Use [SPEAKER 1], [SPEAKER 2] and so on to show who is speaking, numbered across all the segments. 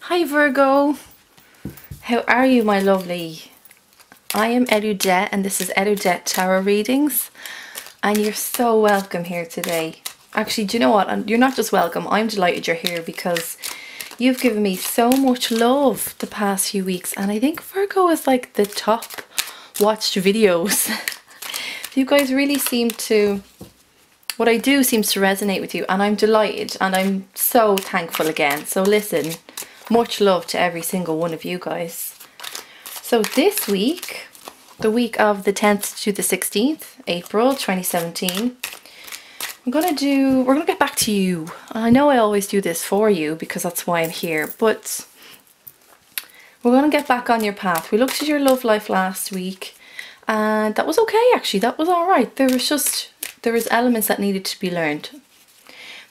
[SPEAKER 1] Hi Virgo, how are you my lovely? I am Eriu and this is Eriu Tarot Readings, and you're so welcome here today. Actually, do you know what? You're not just welcome, I'm delighted you're here because you've given me so much love the past few weeks, and I think Virgo is like the top watched videos. You guys really seem to, what I do seems to resonate with you, and I'm delighted and I'm so thankful again. So listen, much love to every single one of you guys. So this week, the week of the 10th to the 16th April 2017, we're gonna get back to you. I know I always do this for you because that's why I'm here, but we're gonna get back on your path. We looked at your love life last week and that was okay, actually. That was all right. There was elements that needed to be learned.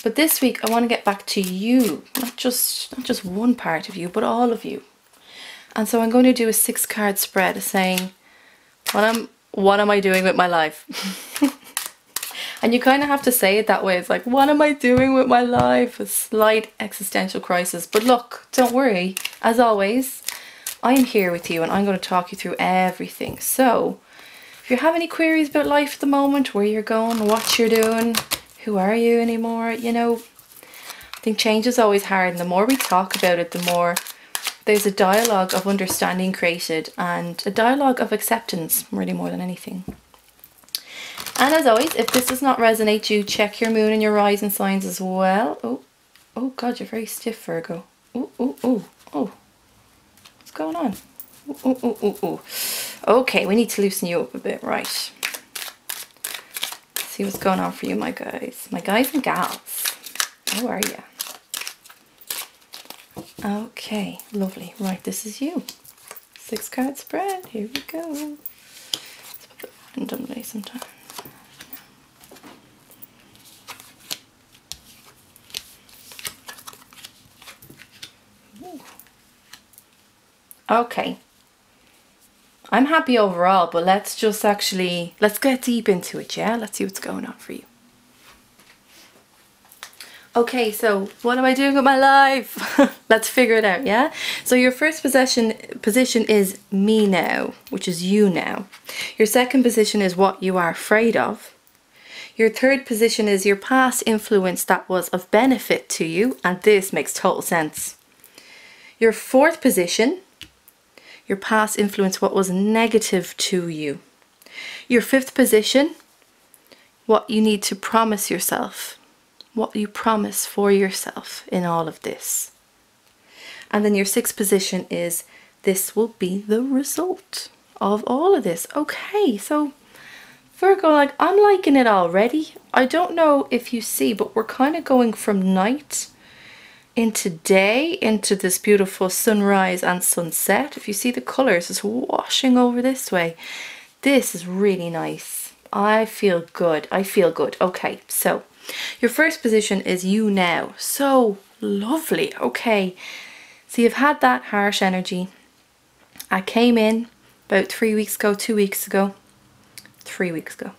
[SPEAKER 1] But this week I want to get back to you, not just one part of you, but all of you. And so I'm going to do a 6-card spread saying, what am I doing with my life? And you kind of have to say it that way. It's like, what am I doing with my life? A slight existential crisis. But look, don't worry. As always, I am here with you and I'm going to talk you through everything. So if you have any queries about life at the moment, where you're going, what you're doing, who are you anymore, you know, I think change is always hard, and the more we talk about it, the more there's a dialogue of understanding created and a dialogue of acceptance, really, more than anything. And as always, if this does not resonate you, check your moon and your rising signs as well. Oh God, you're very stiff, Virgo. Oh, what's going on? Okay, we need to loosen you up a bit, right? See what's going on for you, my guys and gals. How are you? Okay, lovely. Right, this is you. 6-card spread. Here we go. Let's put the randomly sometime. Ooh. Okay. I'm happy overall, but let's get deep into it, yeah? Let's see what's going on for you. Okay, so what am I doing with my life? Let's figure it out, yeah? So your first position is me now, which is you now. Your second position is what you are afraid of. Your third position is your past influence that was of benefit to you, and this makes total sense. Your fourth position, your past influence, what was negative to you. Your fifth position, what you need to promise yourself, what you promise for yourself in all of this. And then your sixth position is, this will be the result of all of this. Okay, so Virgo, like, I'm liking it already. I don't know if you see, but we're kind of going from night into day, into this beautiful sunrise and sunset. If you see the colours just washing over this way, this is really nice. I feel good. Okay, so your first position is you now. So lovely. Okay, so you've had that harsh energy. I came in about 3 weeks ago, 3 weeks ago,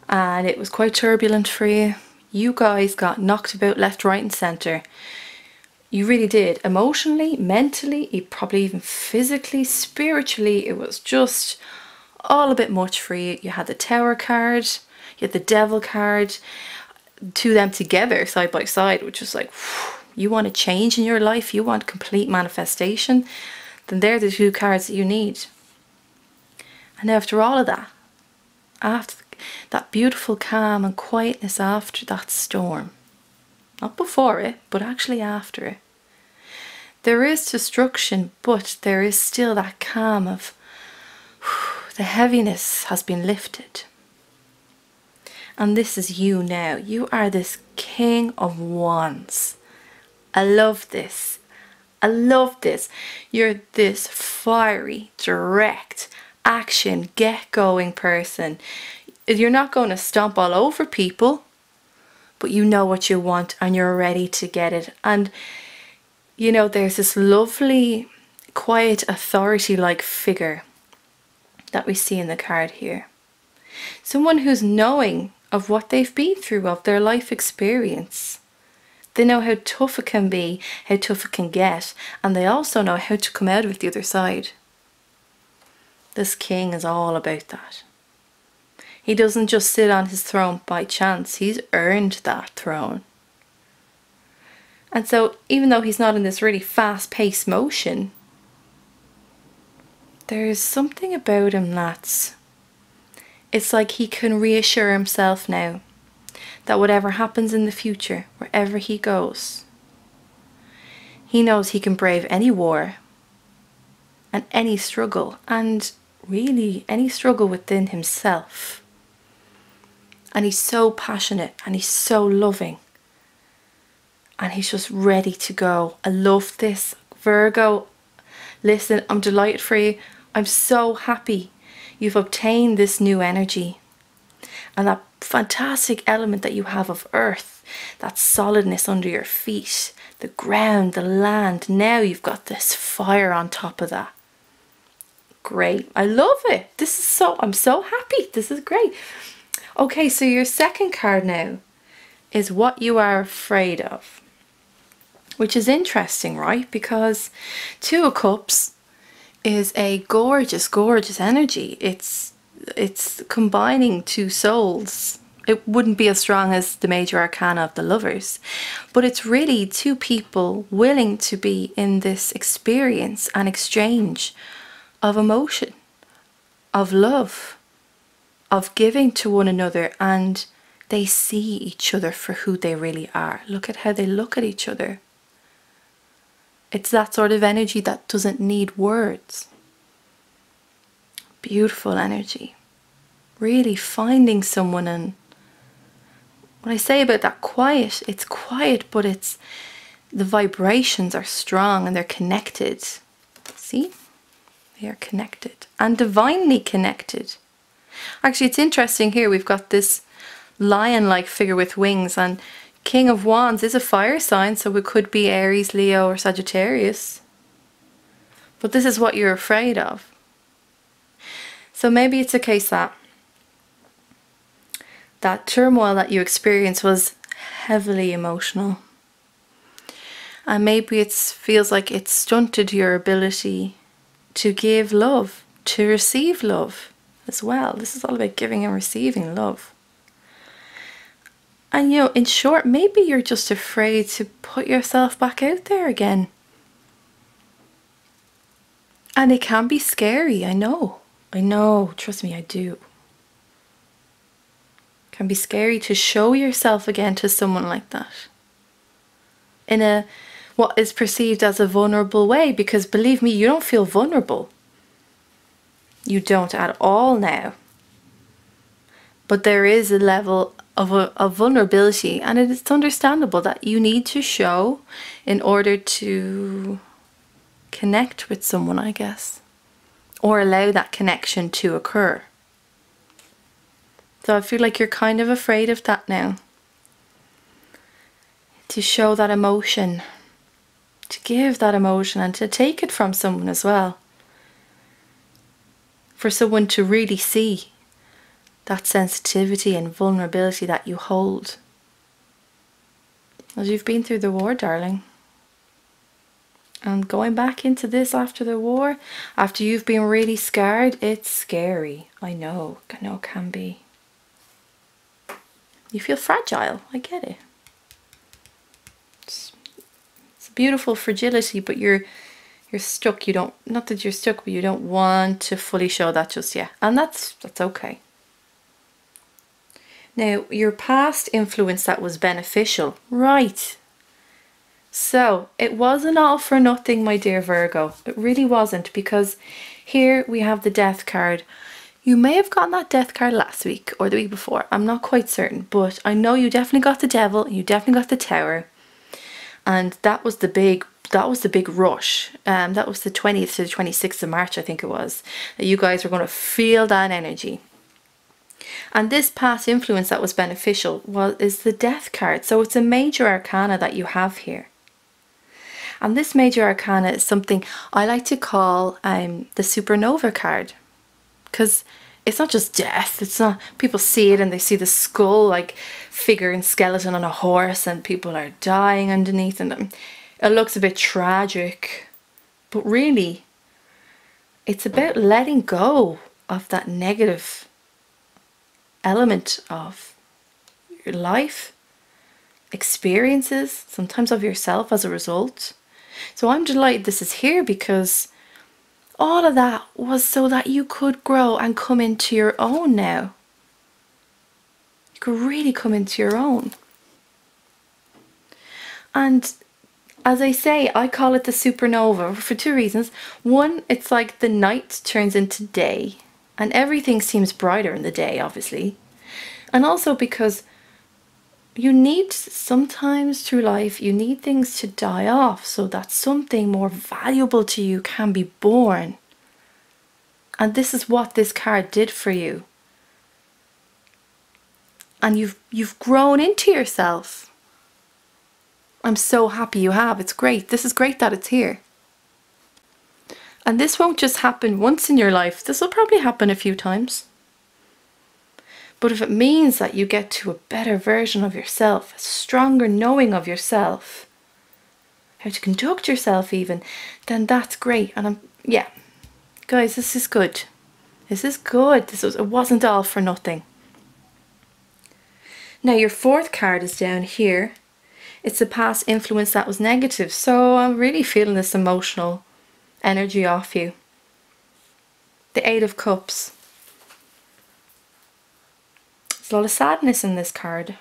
[SPEAKER 1] and it was quite turbulent for you. You guys got knocked about left, right and centre. You really did. Emotionally, mentally, probably even physically, spiritually. It was just all a bit much for you. You had the Tower card, you had the Devil card, to them together side by side, which was like, whew, you want a change in your life, you want complete manifestation, then they're the 2 cards that you need. And after all of that, after that beautiful calm and quietness after that storm, not before it, but actually after it, there is destruction, but there is still that calm of the heaviness has been lifted. And this is you now. You are this King of Wands. I love this. I love this. You're this fiery, direct, action, get going person. You're not going to stomp all over people, but you know what you want and you're ready to get it. And you know, there's this lovely, quiet, authority-like figure that we see in the card here. Someone who's knowing of what they've been through, of their life experience. They know how tough it can be, how tough it can get, and they also know how to come out of it the other side. This king is all about that. He doesn't just sit on his throne by chance. He's earned that throne. And so even though he's not in this really fast-paced motion, there's something about him it's like he can reassure himself now that whatever happens in the future, wherever he goes, he knows he can brave any war and any struggle, and really any struggle within himself. And he's so passionate and he's so loving. And he's just ready to go. I love this. Virgo, listen, I'm delighted for you. I'm so happy you've obtained this new energy. And that fantastic element that you have of earth, that solidness under your feet, the ground, the land. Now you've got this fire on top of that. Great. I love it. I'm so happy. This is great. Okay, so your second card now is what you are afraid of. Which is interesting, right? Because Two of Cups is a gorgeous, gorgeous energy. It's combining two souls. It wouldn't be as strong as the major arcana of the Lovers, but it's really two people willing to be in this experience and exchange of emotion, of love, of giving to one another, and they see each other for who they really are. Look at how they look at each other. It's that sort of energy that doesn't need words. Beautiful energy. Really finding someone. And when I say about that quiet, it's quiet, but the vibrations are strong and they're connected. See? They are connected and divinely connected. Actually, it's interesting here. We've got this lion-like figure with wings, and King of Wands is a fire sign, so it could be Aries, Leo, or Sagittarius. But this is what you're afraid of. So maybe it's a case that that turmoil that you experienced was heavily emotional. And maybe it feels like it stunted your ability to give love, to receive love as well. This is all about giving and receiving love. And you know, in short, maybe you're just afraid to put yourself back out there again. And it can be scary, I know, trust me, I do. It can be scary to show yourself again to someone like that. In what is perceived as a vulnerable way, because believe me, you don't feel vulnerable. You don't at all now. But there is a level of vulnerability, and it is understandable that you need to show in order to connect with someone, I guess, or allow that connection to occur. So I feel like you're kind of afraid of that now. To show that emotion, to give that emotion, and to take it from someone as well. For someone to really see that sensitivity and vulnerability that you hold. As you've been through the war, darling. And going back into this after the war, after you've been really scarred, it's scary. I know it can be. You feel fragile, I get it. It's a beautiful fragility, but you're stuck. You don't, not that you're stuck, but you don't want to fully show that just yet. And that's okay. Now, your past influence that was beneficial. Right. So, it wasn't all for nothing, my dear Virgo. It really wasn't, because here we have the Death card. You may have gotten that Death card last week or the week before. I'm not quite certain, but I know you definitely got the Devil. You definitely got the Tower. And that was the big rush. That was the 20th to the 26th of March, I think it was. That you guys were going to feel that energy. And this past influence that was beneficial is the Death card. So it's a major arcana that you have here. And this major arcana is something I like to call the supernova card. Because it's not just death. It's not, people see it and they see the skull. Like, figure and skeleton on a horse and people are dying underneath, and it looks a bit tragic. But really, it's about letting go of that negative element of your life, experiences, sometimes of yourself as a result. So I'm delighted this is here, because all of that was so that you could grow and come into your own now. You could really come into your own. And as I say, I call it the supernova for two reasons. One, it's like the night turns into day and everything seems brighter in the day, obviously. And also because you need, sometimes through life, you need things to die off so that something more valuable to you can be born. And this is what this card did for you. And you've grown into yourself. I'm so happy you have. It's great. This is great that it's here. And this won't just happen once in your life. This will probably happen a few times. But if it means that you get to a better version of yourself, a stronger knowing of yourself, how to conduct yourself even, then that's great. And yeah, guys, this is good. This is good. It wasn't all for nothing. Now your fourth card is down here. It's a past influence that was negative. So I'm really feeling this emotional energy off you. The Eight of Cups. There's a lot of sadness in this card.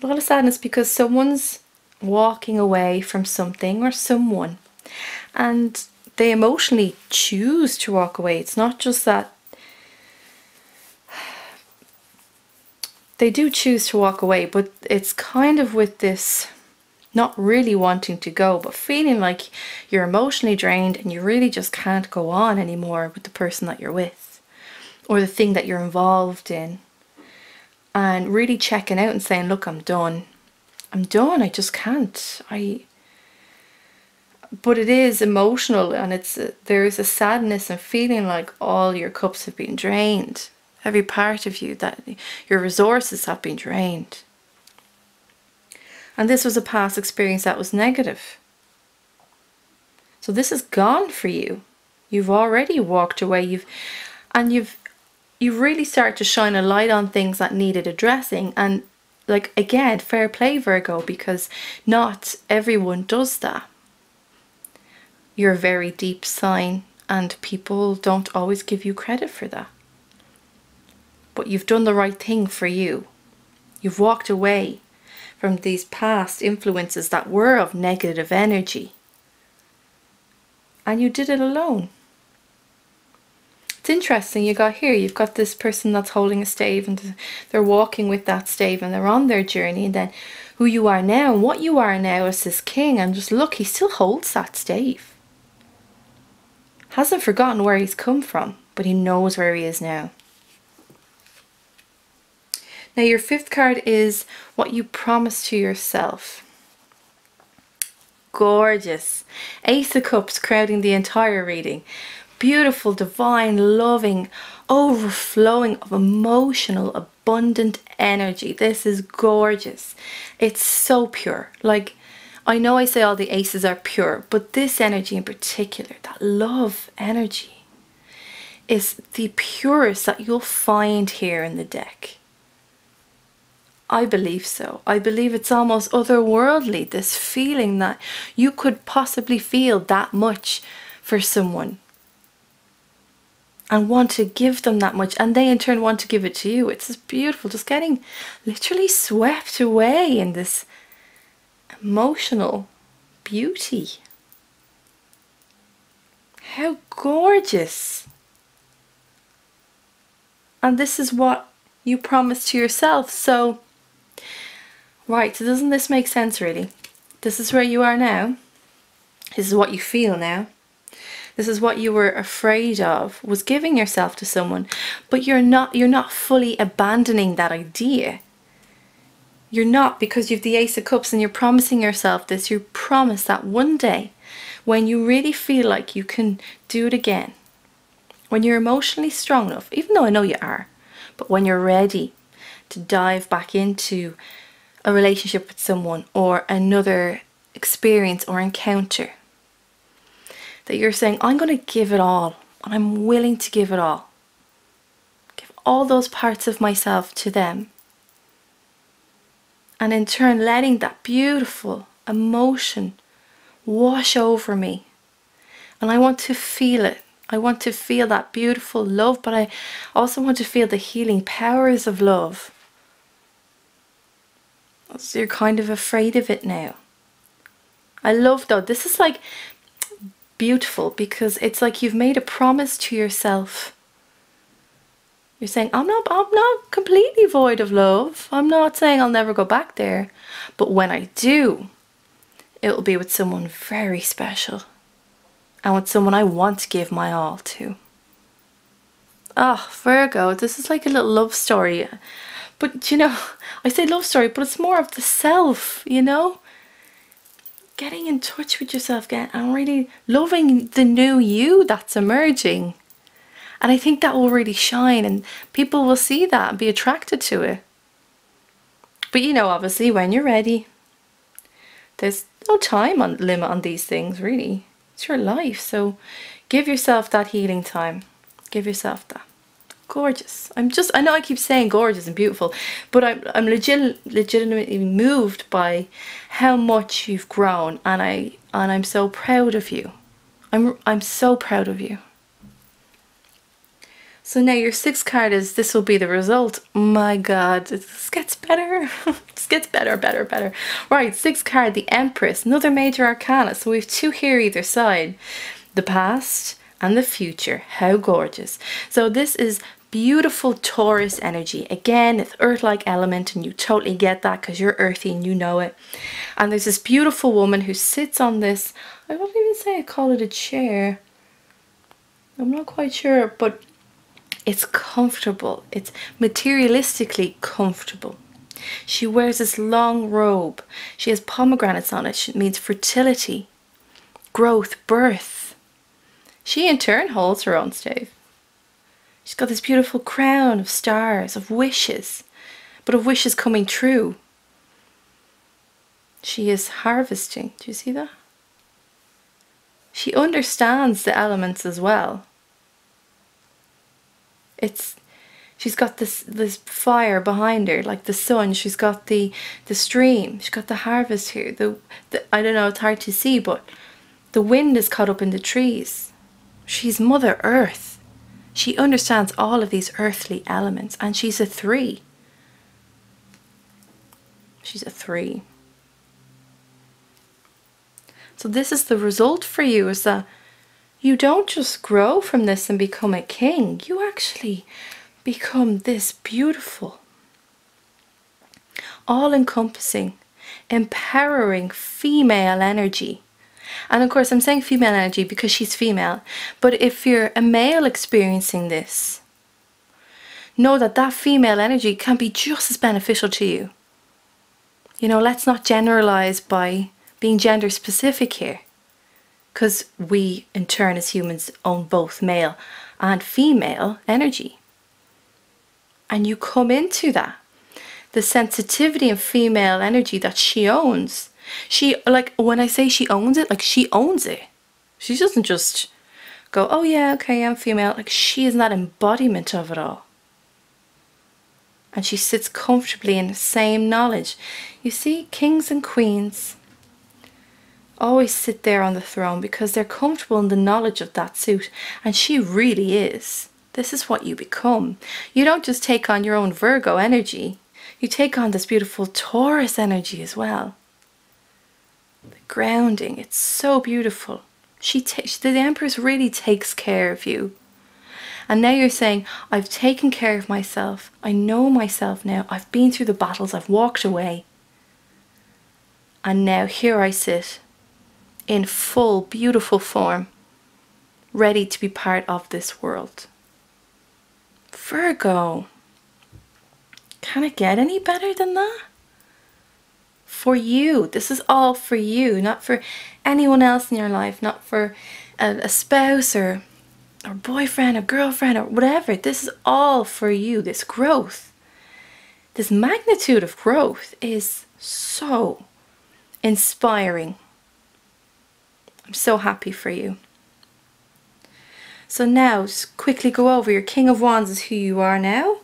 [SPEAKER 1] A lot of sadness because someone's walking away from something or someone, and they emotionally choose to walk away. It's not just that they do choose to walk away, but it's kind of with this not really wanting to go, but feeling like you're emotionally drained and you really just can't go on anymore with the person that you're with or the thing that you're involved in, and really checking out and saying, look, I'm done. I'm done. I just can't. But it is emotional, and there is a sadness and feeling like all your cups have been drained. Every part of you, that your resources have been drained. And this was a past experience that was negative. So this is gone for you. You've already walked away. You've really started to shine a light on things that needed addressing. And like, again, fair play, Virgo, because not everyone does that. You're a very deep sign and people don't always give you credit for that. But you've done the right thing for you. You've walked away from these past influences that were of negative energy. And you did it alone. It's interesting, you've got this person that's holding a stave and they're walking with that stave and they're on their journey, and then who you are now and what you are now as this king, and just look, he still holds that stave. Hasn't forgotten where he's come from, but he knows where he is now. Now your fifth card is what you promised to yourself. Gorgeous. Ace of Cups crowding the entire reading. Beautiful, divine, loving, overflowing of emotional, abundant energy. This is gorgeous. It's so pure. Like, I know I say all the aces are pure, but this energy in particular, that love energy, is the purest that you'll find here in the deck. I believe so. I believe it's almost otherworldly, this feeling that you could possibly feel that much for someone and want to give them that much, and they in turn want to give it to you. It's just beautiful, just getting literally swept away in this emotional beauty. How gorgeous. And this is what you promised to yourself. So right, so doesn't this make sense really? This is where you are now. This is what you feel now. This is what you were afraid of, was giving yourself to someone, but you're not fully abandoning that idea. You're not, because you have the Ace of Cups and you're promising yourself this. You promise that one day when you really feel like you can do it again, when you're emotionally strong enough, even though I know you are, but when you're ready, to dive back into a relationship with someone or another experience or encounter, that you're saying, I'm going to give it all, and I'm willing to give it all. Give all those parts of myself to them. And in turn, letting that beautiful emotion wash over me. And I want to feel it. I want to feel that beautiful love, but I also want to feel the healing powers of love. So you're kind of afraid of it now. I love, though, this is like beautiful, because it's like you've made a promise to yourself. You're saying, I'm not completely void of love. I'm not saying I'll never go back there. But when I do, it will be with someone very special. And with someone I want to give my all to. Oh, Virgo, this is like a little love story. But, you know, I say love story, but it's more of the self, you know? Getting in touch with yourself again and really loving the new you that's emerging. And I think that will really shine, and people will see that and be attracted to it. But, you know, obviously, when you're ready, there's no time limit on these things, really. It's your life, so give yourself that healing time. Give yourself that. Gorgeous. I know I keep saying gorgeous and beautiful, but I'm legitimately moved by how much you've grown, and I'm so proud of you. I'm so proud of you. So now your 6th card is, this will be the result. My God, this gets better. This gets better. Right, 6th card, the Empress, another major arcana. So we have 2 here either side. The past and the future. How gorgeous. So this is beautiful Taurus energy. Again, it's earth-like element, and you totally get that because you're earthy and you know it. And there's this beautiful woman who sits on this, I won't even say I call it a chair. I'm not quite sure, but it's comfortable. It's materialistically comfortable. She wears this long robe. She has pomegranates on it. It means fertility, growth, birth. She in turn holds her own stave. She's got this beautiful crown of stars, of wishes, but of wishes coming true. She is harvesting. Do you see that? She understands the elements as well. She's got this fire behind her, like the sun. She's got the stream. She's got the harvest here. I don't know, it's hard to see, but the wind is caught up in the trees. She's Mother Earth. She understands all of these earthly elements, and she's a 3. She's a 3. So this is the result for you, is that you don't just grow from this and become a king. You actually become this beautiful, all-encompassing, empowering female energy. And of course, I'm saying female energy because she's female. But if you're a male experiencing this, know that that female energy can be just as beneficial to you. You know, let's not generalize by being gender specific here. Because we, in turn, as humans, own both male and female energy. And you come into that. The sensitivity and female energy that she owns. She, like, when I say she owns it, like, she owns it. She doesn't just go, oh yeah, okay, I'm female. Like, she is that embodiment of it all. And she sits comfortably in the same knowledge. You see, kings and queens always sit there on the throne because they're comfortable in the knowledge of that suit, and she really is. This is what you become. You don't just take on your own Virgo energy, you take on this beautiful Taurus energy as well. The grounding, it's so beautiful. The Empress really takes care of you. And now you're saying, I've taken care of myself, I know myself now, I've been through the battles, I've walked away, and now here I sit in full, beautiful form, ready to be part of this world. Virgo, can it get any better than that? For you, this is all for you, not for anyone else in your life, not for a spouse or boyfriend or girlfriend or whatever. This is all for you, this growth. this magnitude of growth is so inspiring. I'm so happy for you. So now, just quickly go over. Your King of Wands is who you are now.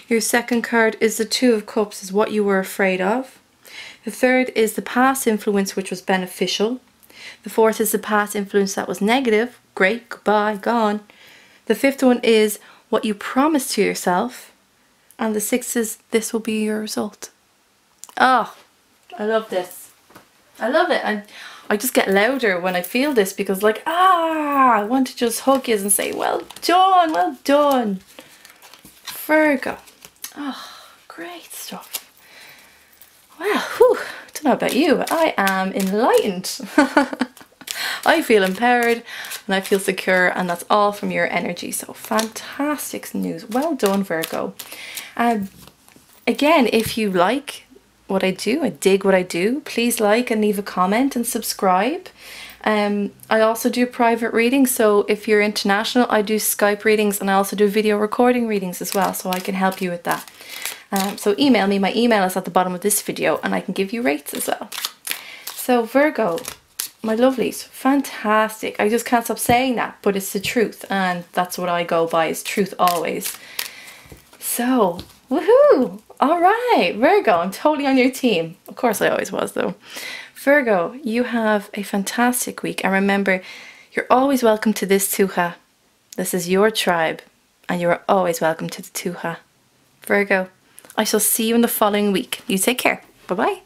[SPEAKER 1] Your second card is the Two of Cups, is what you were afraid of. The third is the past influence, which was beneficial. The fourth is the past influence that was negative. Great, goodbye, gone. The fifth one is what you promised to yourself. And the sixth is this will be your result. Oh, I love this. I love it. I just get louder when I feel this because like, I want to just hug you and say, well done, well done. Virgo. Oh, great stuff. Wow, whew. Don't know about you, but I am enlightened. I feel empowered and I feel secure, and that's all from your energy. So fantastic news. Well done, Virgo. Again, if you like what I do, I dig what I do, please like and leave a comment and subscribe. I also do private readings, so if you're international, I do Skype readings, and I also do video recording readings as well, so I can help you with that. So email me. My email is at the bottom of this video, and I can give you rates as well. So Virgo, my lovelies, fantastic. I just can't stop saying that, but it's the truth, and that's what I go by, is truth always. So, woohoo! All right, Virgo, I'm totally on your team. Of course I always was though. Virgo, you have a fantastic week, and remember, you're always welcome to this Tuatha. This is your tribe, and you are always welcome to the Tuatha. Virgo, I shall see you in the following week. You take care. Bye-bye.